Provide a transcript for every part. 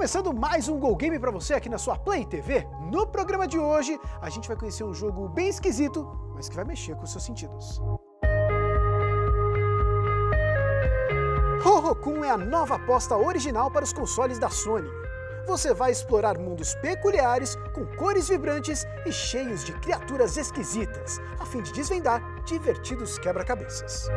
começando mais um Go Game pra você aqui na sua Play TV. No programa de hoje, a gente vai conhecer um jogo bem esquisito, mas que vai mexer com os seus sentidos. Ho-Ho-Kun é a nova aposta original para os consoles da Sony. Você vai explorar mundos peculiares, com cores vibrantes e cheios de criaturas esquisitas, a fim de desvendar divertidos quebra-cabeças.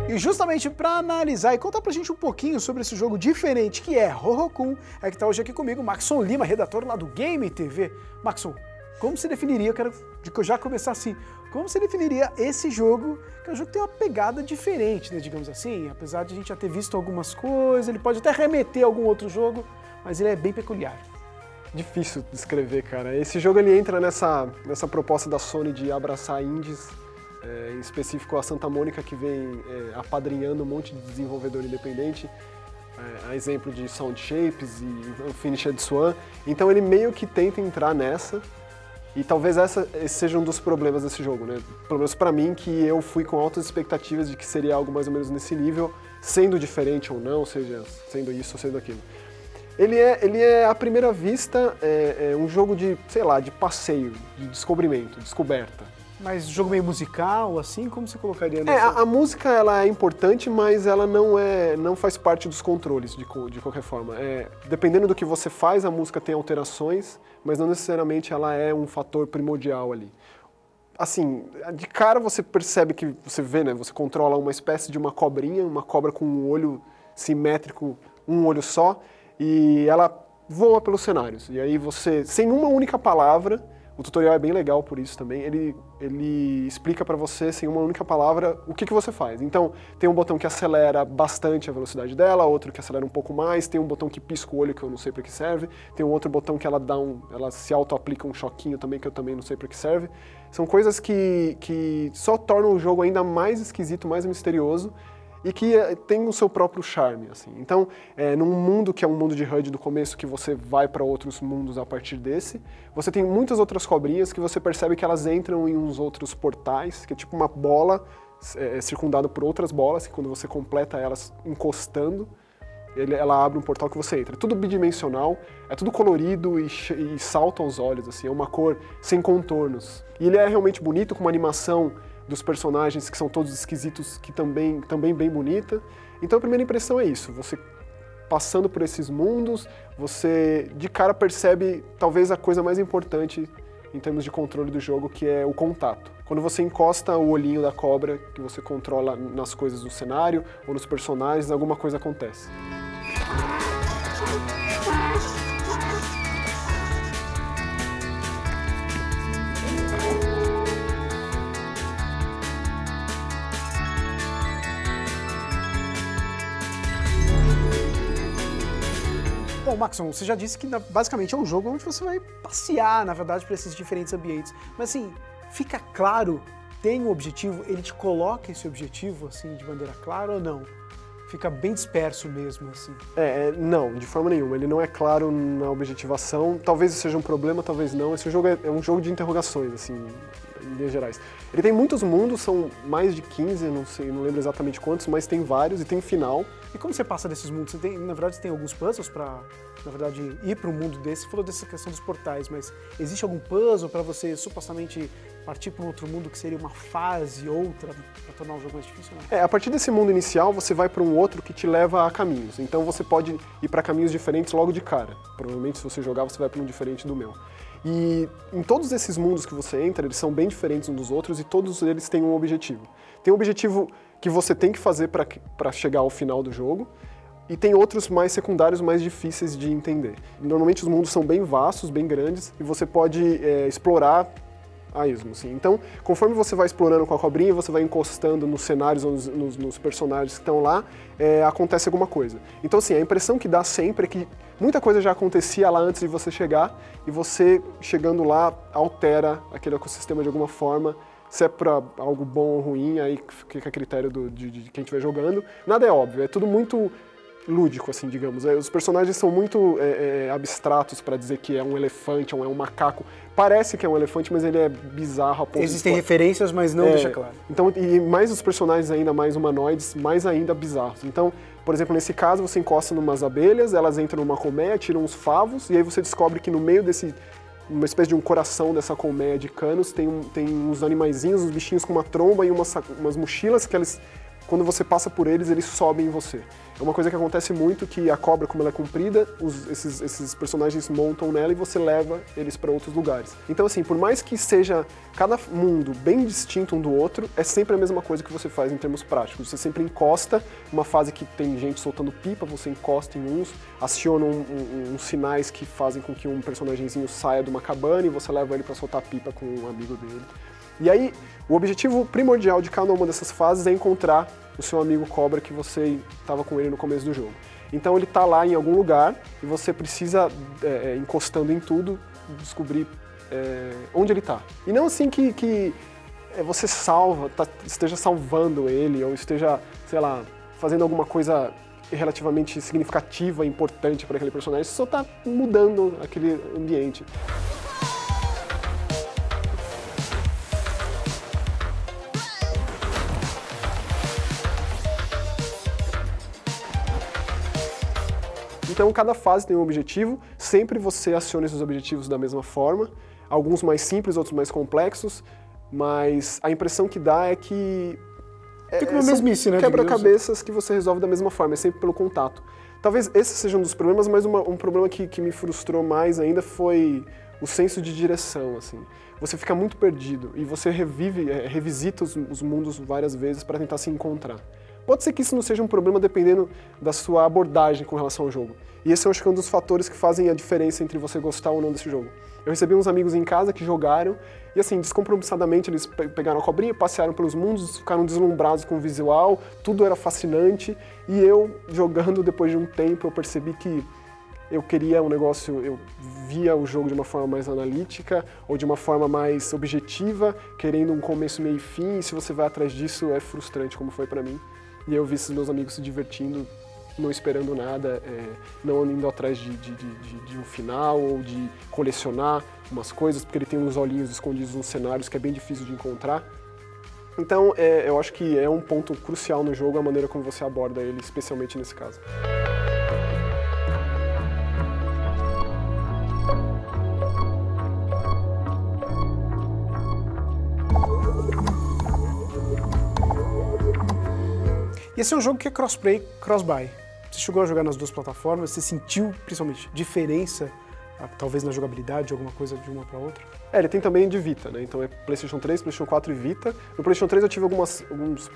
E justamente para analisar e contar pra gente um pouquinho sobre esse jogo diferente que é Ho-Ho-Kun, é que tá hoje aqui comigo o Maxon Lima, redator lá do Game TV. Maxon, como você definiria, eu quero já começar assim, como você definiria esse jogo, que é um jogo que tem uma pegada diferente, né, digamos assim, apesar de a gente já ter visto algumas coisas, ele pode até remeter a algum outro jogo, mas ele é bem peculiar. Difícil descrever, cara. Esse jogo ele entra nessa proposta da Sony de abraçar indies, em específico a Santa Mônica, que vem apadrinhando um monte de desenvolvedor independente, a exemplo de Sound Shapes e Unfinished Swan. Então ele meio que tenta entrar nessa, e talvez esse seja um dos problemas desse jogo, né? Pelo menos pra mim, que eu fui com altas expectativas de que seria algo mais ou menos nesse nível, sendo diferente ou não, seja sendo isso ou sendo aquilo. Ele é à primeira vista, um jogo de, sei lá, de passeio, de descobrimento, descoberta. Mas jogo meio musical, assim, como você colocaria nessa? A música ela é importante, mas ela não faz parte dos controles, de qualquer forma. Dependendo do que você faz, a música tem alterações, mas não necessariamente ela é um fator primordial ali. Assim, de cara você percebe que, você vê, né, você controla uma espécie de uma cobrinha, uma cobra com um olho simétrico, um olho só, e ela voa pelos cenários. E aí você, sem uma única palavra, o tutorial é bem legal por isso também, ele explica pra você, sem uma única palavra, o que você faz. Então, tem um botão que acelera bastante a velocidade dela, outro que acelera um pouco mais, tem um botão que pisca o olho, que eu não sei pra que serve, tem um outro botão que ela se auto-aplica um choquinho também, que eu também não sei pra que serve. São coisas que só tornam o jogo ainda mais esquisito, mais misterioso, e que tem o seu próprio charme, assim. Então, num mundo que é um mundo de HUD do começo, que você vai para outros mundos a partir desse, você tem muitas outras cobrinhas que você percebe que elas entram em uns outros portais, que é tipo uma bola circundada por outras bolas, que quando você completa elas encostando, ela abre um portal que você entra. É tudo bidimensional, é tudo colorido e salta aos olhos, assim, é uma cor sem contornos. E ele é realmente bonito, com uma animação dos personagens que são todos esquisitos, que também bem bonita. Então a primeira impressão é isso, você passando por esses mundos, você de cara percebe talvez a coisa mais importante em termos de controle do jogo, que é o contato. Quando você encosta o olhinho da cobra, que você controla nas coisas do cenário ou nos personagens, alguma coisa acontece. Bom, Maxon, você já disse que basicamente é um jogo onde você vai passear, na verdade, por esses diferentes ambientes. Mas assim, fica claro, tem um objetivo, ele te coloca esse objetivo, assim, de maneira clara ou não? Fica bem disperso mesmo, assim? Não, de forma nenhuma. Ele não é claro na objetivação. Talvez isso seja um problema, talvez não. Esse jogo é um jogo de interrogações, assim, em linhas gerais. Ele tem muitos mundos, são mais de 15, não sei, não lembro exatamente quantos, mas tem vários e tem final. E como você passa desses mundos? Na verdade, você tem alguns puzzles para, na verdade, ir para um mundo desse? Você falou dessa questão dos portais, mas existe algum puzzle para você supostamente partir para um outro mundo que seria uma fase, outra, para tornar o jogo mais difícil? Não? A partir desse mundo inicial, você vai para um outro que te leva a caminhos. Então você pode ir para caminhos diferentes logo de cara. Provavelmente, se você jogar, você vai para um diferente do meu. E em todos esses mundos que você entra, eles são bem diferentes uns dos outros e todos eles têm um objetivo. Tem um objetivo que você tem que fazer para chegar ao final do jogo, e tem outros mais secundários, mais difíceis de entender. Normalmente os mundos são bem vastos, bem grandes, e você pode explorar a esmo, assim. Então, conforme você vai explorando com a cobrinha, você vai encostando nos cenários ou nos personagens que estão lá, acontece alguma coisa. Então, assim, a impressão que dá sempre é que muita coisa já acontecia lá antes de você chegar, e você, chegando lá, altera aquele ecossistema de alguma forma. Se é pra algo bom ou ruim, aí fica a critério de quem estiver jogando. Nada é óbvio, é tudo muito lúdico, assim, digamos. Os personagens são muito abstratos para dizer que é um elefante ou é um macaco. Parece que é um elefante, mas ele é bizarro a ponto Existem referências, mas não deixa claro. Então, e mais os personagens ainda mais humanoides, mais ainda bizarros. Então, por exemplo, nesse caso, você encosta numas abelhas, elas entram numa colmeia, tiram uns favos, e aí você descobre que no meio uma espécie de um coração dessa colmeia de canos, tem uns animaizinhos, uns bichinhos com uma tromba e umas mochilas que eles, quando você passa por eles, eles sobem em você. É uma coisa que acontece muito, que a cobra, como ela é comprida, esses personagens montam nela e você leva eles para outros lugares. Então, assim, por mais que seja cada mundo bem distinto um do outro, é sempre a mesma coisa que você faz em termos práticos. Você sempre encosta, uma fase que tem gente soltando pipa, você encosta em uns, aciona uns sinais que fazem com que um personagemzinho saia de uma cabana e você leva ele para soltar pipa com um amigo dele. E aí, o objetivo primordial de cada uma dessas fases é encontrar o seu amigo cobra que você estava com ele no começo do jogo. Então ele está lá em algum lugar e você precisa, encostando em tudo, descobrir onde ele está. E não assim que você esteja salvando ele ou esteja, sei lá, fazendo alguma coisa relativamente significativa, importante para aquele personagem, você só está mudando aquele ambiente. Então, cada fase tem um objetivo, sempre você aciona esses objetivos da mesma forma, alguns mais simples, outros mais complexos, mas a impressão que dá é que fica uma mesmice, né? Quebra-cabeças que você resolve da mesma forma, é sempre pelo contato. Talvez esse seja um dos problemas, mas um problema que me frustrou mais ainda foi o senso de direção, assim. Você fica muito perdido e você revisita os mundos várias vezes para tentar se encontrar. Pode ser que isso não seja um problema dependendo da sua abordagem com relação ao jogo. E esse eu acho que é um dos fatores que fazem a diferença entre você gostar ou não desse jogo. Eu recebi uns amigos em casa que jogaram e, assim, descompromissadamente eles pegaram a cobrinha, passearam pelos mundos, ficaram deslumbrados com o visual, tudo era fascinante. E eu, jogando depois de um tempo, eu percebi que eu queria um negócio, eu via o jogo de uma forma mais analítica ou de uma forma mais objetiva, querendo um começo, meio e fim, e se você vai atrás disso é frustrante, como foi pra mim. E eu vi esses meus amigos se divertindo, não esperando nada, não indo atrás de um final ou de colecionar umas coisas, porque ele tem uns olhinhos escondidos nos cenários que é bem difícil de encontrar. Então, eu acho que é um ponto crucial no jogo a maneira como você aborda ele, especialmente nesse caso. E esse é um jogo que é crossplay, cross-buy. Você chegou a jogar nas duas plataformas, você sentiu, principalmente, diferença, talvez na jogabilidade, alguma coisa de uma para outra? Ele tem também de Vita, né? Então é PlayStation 3, PlayStation 4 e Vita. No PlayStation 3 eu tive alguns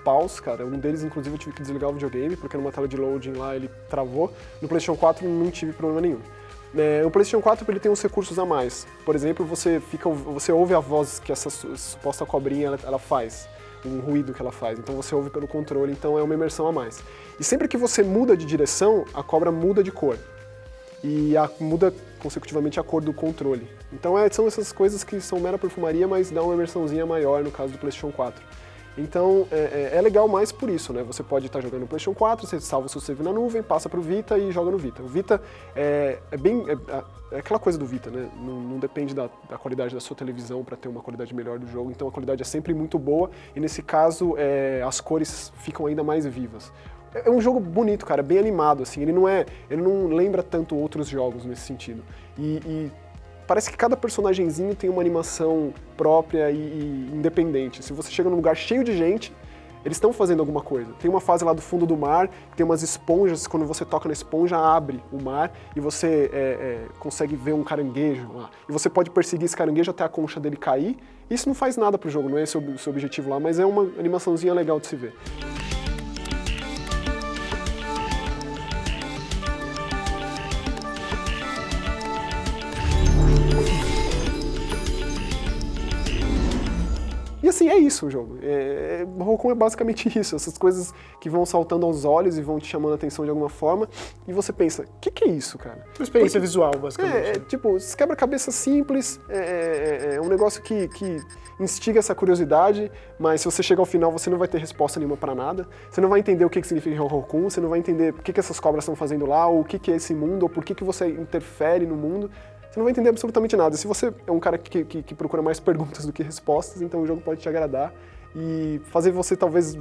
paus, cara. Um deles, inclusive, eu tive que desligar o videogame, porque numa tela de loading lá ele travou. No PlayStation 4 não tive problema nenhum. O PlayStation 4 ele tem uns recursos a mais. Por exemplo, você ouve a voz que essa suposta cobrinha ela faz. Um ruído que ela faz, então você ouve pelo controle, então é uma imersão a mais. E sempre que você muda de direção, a cobra muda de cor. E muda consecutivamente a cor do controle. Então são essas coisas que são mera perfumaria, mas dá uma imersãozinha maior no caso do PlayStation 4. Então é legal mais por isso, né? Você pode estar jogando no PlayStation 4, você salva o seu save na nuvem, passa pro Vita e joga no Vita. O Vita é aquela coisa do Vita, né? Não depende da qualidade da sua televisão para ter uma qualidade melhor do jogo, então a qualidade é sempre muito boa e nesse caso as cores ficam ainda mais vivas. É um jogo bonito, cara, bem animado, assim, ele não lembra tanto outros jogos nesse sentido. E parece que cada personagemzinho tem uma animação própria e independente. Se você chega num lugar cheio de gente, eles estão fazendo alguma coisa. Tem uma fase lá do fundo do mar, que tem umas esponjas, quando você toca na esponja, abre o mar e você consegue ver um caranguejo lá. E você pode perseguir esse caranguejo até a concha dele cair. Isso não faz nada pro jogo, não é esse o seu objetivo lá, mas é uma animaçãozinha legal de se ver. E assim, é isso o jogo. Ho-Kun é basicamente isso, essas coisas que vão saltando aos olhos e vão te chamando a atenção de alguma forma, e você pensa, o que é isso, cara? Uma experiência visual, basicamente. Tipo, quebra-cabeça simples, é um negócio que instiga essa curiosidade, mas se você chegar ao final você não vai ter resposta nenhuma para nada, você não vai entender o que significa Ho-Kun, você não vai entender o que essas cobras estão fazendo lá, ou o que é esse mundo, ou por que você interfere no mundo. Você não vai entender absolutamente nada. Se você é um cara que procura mais perguntas do que respostas, então o jogo pode te agradar e fazer você talvez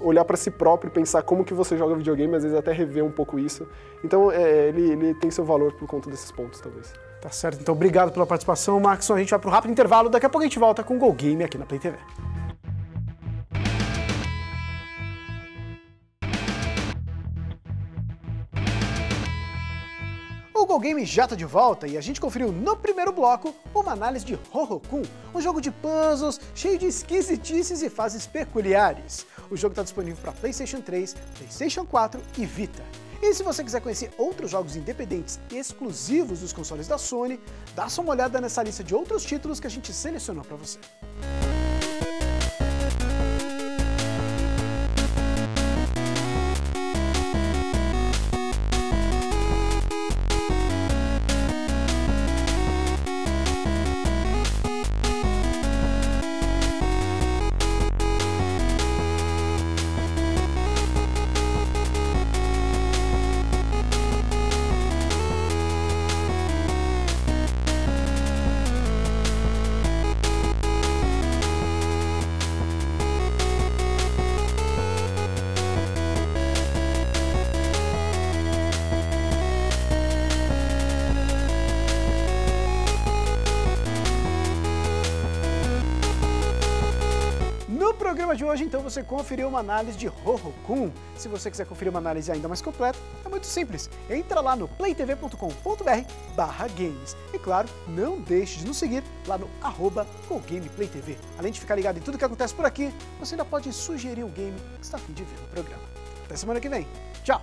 olhar para si próprio e pensar como que você joga videogame, às vezes até rever um pouco isso. Então ele tem seu valor por conta desses pontos, talvez. Tá certo, então obrigado pela participação, Maxon. A gente vai para um rápido intervalo, daqui a pouco a gente volta com o Go Game aqui na Play TV. O Go Game já tá de volta e a gente conferiu no primeiro bloco uma análise de Ho-Kun, um jogo de puzzles cheio de esquisitices e fases peculiares. O jogo está disponível para PlayStation 3, PlayStation 4 e Vita. E se você quiser conhecer outros jogos independentes exclusivos dos consoles da Sony, dá só uma olhada nessa lista de outros títulos que a gente selecionou para você. No programa de hoje, então, você conferiu uma análise de Ho-Kun. Se você quiser conferir uma análise ainda mais completa, é muito simples. Entra lá no playtv.com.br/games. E claro, não deixe de nos seguir lá no @GoGamePlayTV. Além de ficar ligado em tudo que acontece por aqui, você ainda pode sugerir o game que está a fim de ver no programa. Até semana que vem. Tchau!